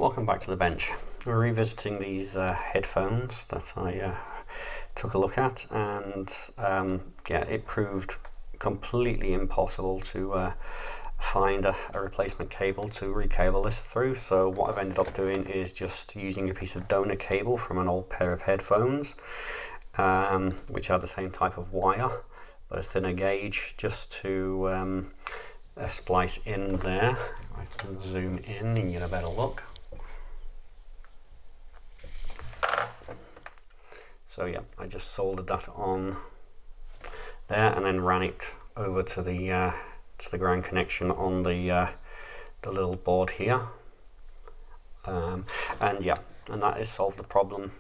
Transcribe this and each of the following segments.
Welcome back to the bench. We're revisiting these headphones that I took a look at, and yeah, it proved completely impossible to find a replacement cable to recable this through. So what I've ended up doing is just using a piece of donor cable from an old pair of headphones, which had the same type of wire but a thinner gauge, just to splice in there. I can zoom in and get a better look. So yeah, I just soldered that on there and then ran it over to the ground connection on the little board here, and yeah, and that has solved the problem.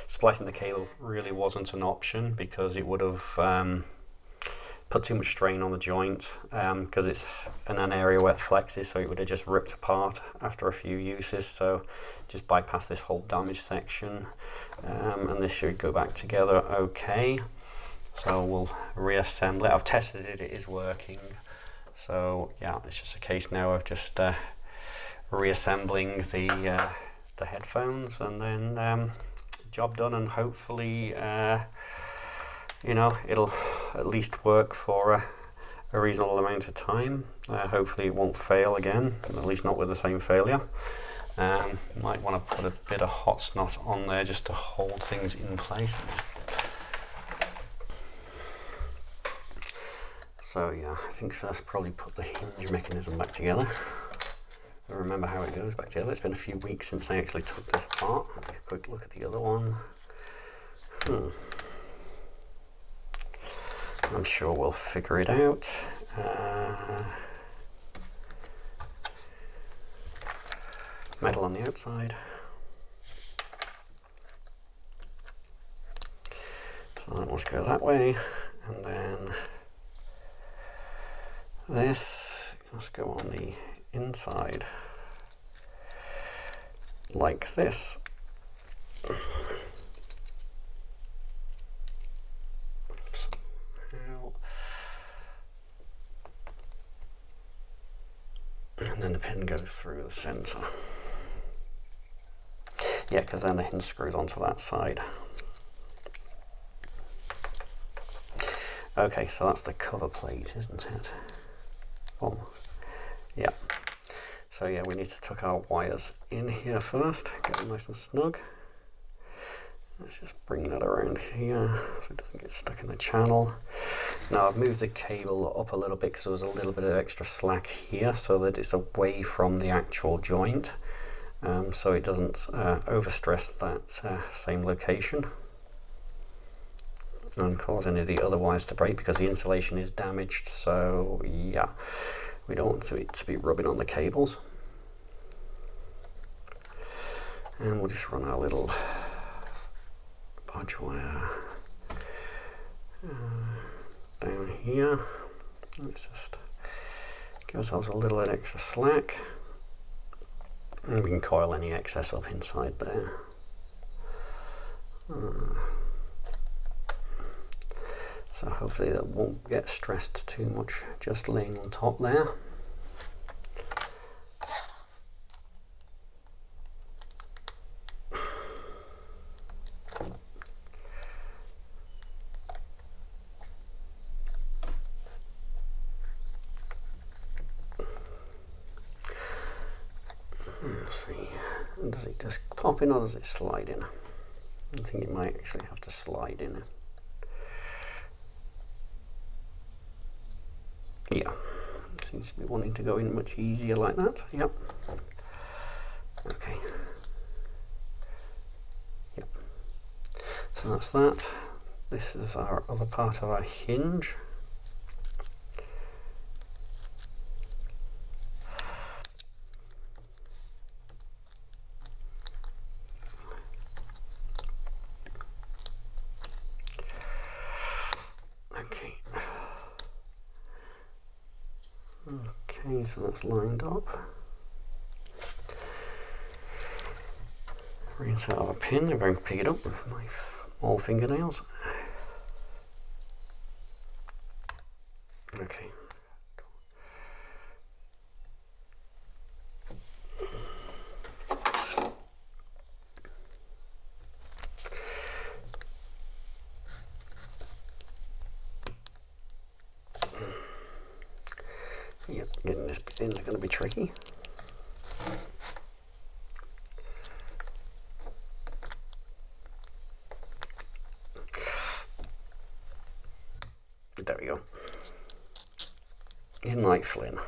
Splicing the cable really wasn't an option because it would have put too much strain on the joint, because it's in an area where it flexes, so it would have just ripped apart after a few uses. So just bypass this whole damaged section, and this should go back together okay. So we'll reassemble it. I've tested it, it is working. So yeah, it's just a case now of just reassembling the headphones, and then job done, and hopefully you know, it'll at least work for a reasonable amount of time. Hopefully it won't fail again, at least not with the same failure. Might want to put a bit of hot snot on there just to hold things in place. So yeah, I think first probably put the hinge mechanism back together. I remember how it goes back together. It's been a few weeks since I actually took this apart. Have a quick look at the other one. I'm sure we'll figure it out. Metal on the outside. So that must go that way, and then this must go on the inside, like this. And then the pin goes through the center. Yeah, because then the hinge screws onto that side. Okay, so that's the cover plate, isn't it? Oh, yeah. So yeah, we need to tuck our wires in here first, get them nice and snug. Let's just bring that around here so it doesn't get stuck in the channel. Now I've moved the cable up a little bit because there was a little bit of extra slack here, so that it's away from the actual joint, so it doesn't overstress that same location and cause any of the other wires to break, because the insulation is damaged. So yeah, we don't want it to be rubbing on the cables. And we'll just run our little podge wire down here. Let's just give ourselves a little bit extra slack, and we can coil any excess up inside there. So hopefully that won't get stressed too much just laying on top there. Let's see, does it just pop in or does it slide in? I think it might actually have to slide in. Yeah, seems to be wanting to go in much easier like that. Yep. Okay. Yep. So that's that. This is our other part of our hinge. Okay, so that's lined up. Reinsert our pin. I'm going to pick it up with my small fingernails. Okay. Getting this bit in is going to be tricky. There we go. In like Flynn.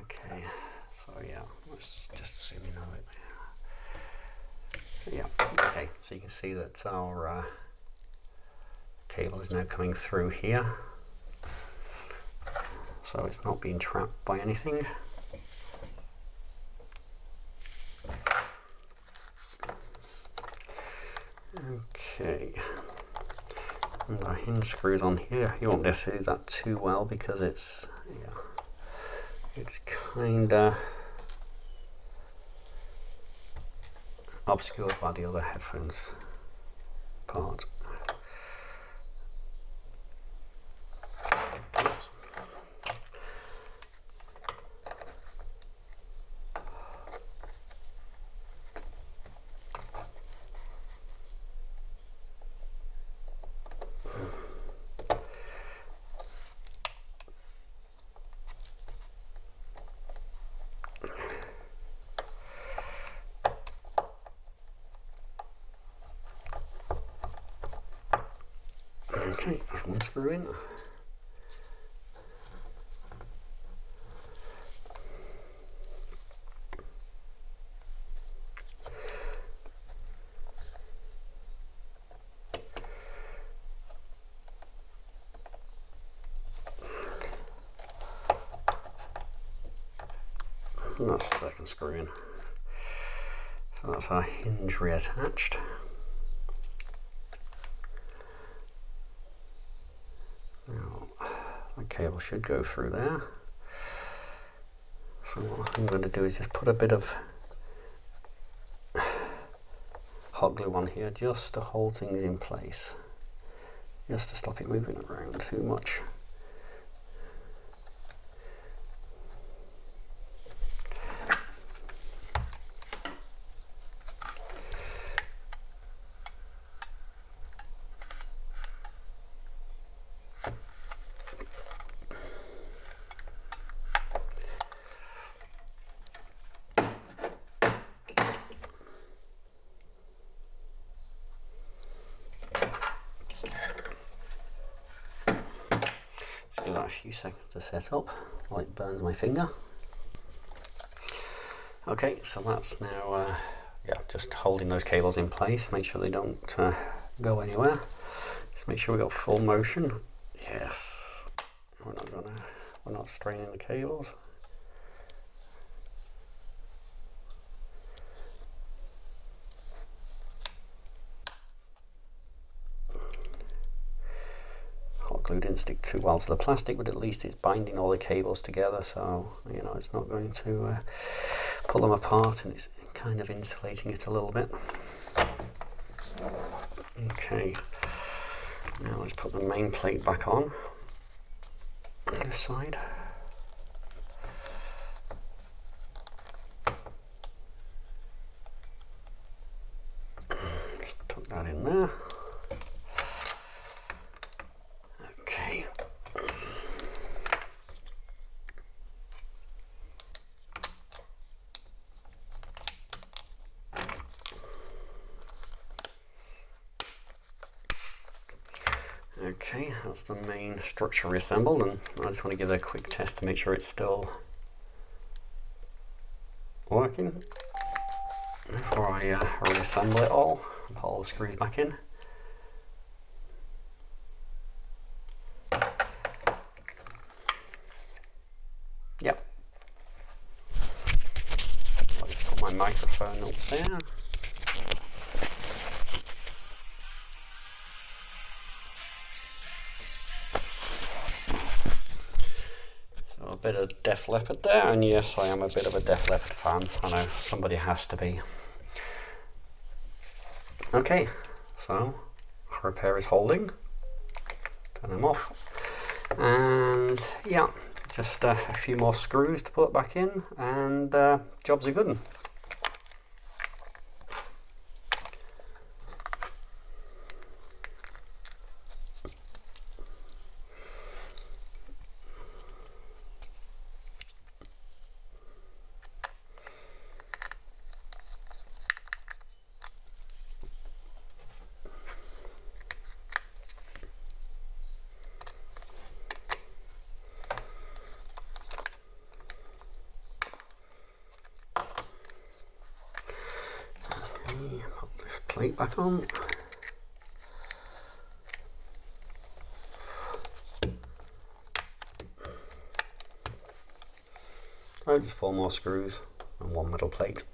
Okay, so yeah, let's just zoom in a bit. Yeah, okay, so you can see that our cable is now coming through here. So it's not being trapped by anything. Okay. And our hinge screws on here. You won't be able to see that too well because it's kinda obscured by the other headphones part. Oops. Okay, there's one screw in. And that's the second screw in. So that's our hinge reattached. Now, the cable should go through there. So what I'm going to do is just put a bit of hot glue on here just to hold things in place, just to stop it moving around too much. Give that a few seconds to set up while it burns my finger. Okay, so that's now just holding those cables in place. Make sure they don't go anywhere. Just make sure we got full motion. Yes, we're not straining the cables. Hot glue didn't stick too well to the plastic, but at least it's binding all the cables together, so you know it's not going to pull them apart, and it's kind of insulating it a little bit. Okay, now let's put the main plate back on this side. Just tuck that in there. Okay. Okay, that's the main structure reassembled, and I just want to give it a quick test to make sure it's still working before I reassemble it all and put all the screws back in. Yep. I'll just put my microphone up there. A bit of Def Leppard there, and yes, I am a bit of a Def Leppard fan. I know, somebody has to be. Okay, so our repair is holding. Turn them off. And yeah, just a few more screws to put back in, and jobs are good. plate back on. So just 4 more screws and 1 middle plate.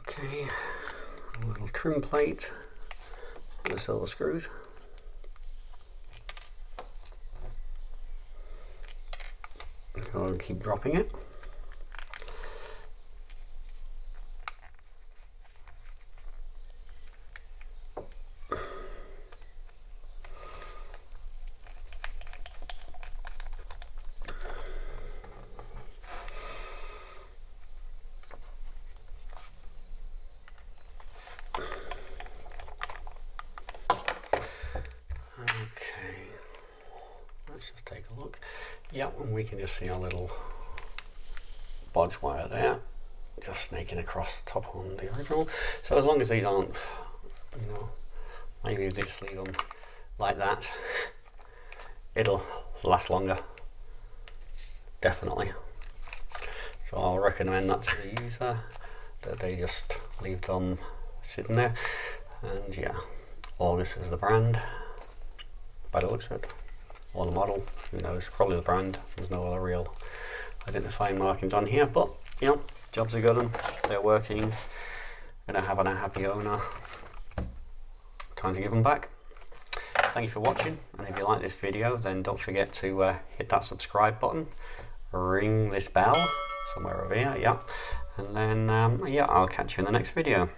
Okay, a little trim plate for the silver screws. I'll keep dropping it. Okay, let's just take a look. Yeah, and we can just see a little bodge wire there, just snaking across the top on the original. So as long as these aren't, you know, maybe if you just leave them like that, it'll last longer, definitely. So I'll recommend that to the user, that they just leave them sitting there. And yeah, August is the brand, by the looks of it, or the model, who knows, probably the brand. There's no other real identifying markings on here, but you know, jobs are good and they're working and I have a happy owner. Time to give them back. Thank you for watching, and if you like this video, then don't forget to hit that subscribe button, ring this bell somewhere over here, yeah, and then yeah, I'll catch you in the next video.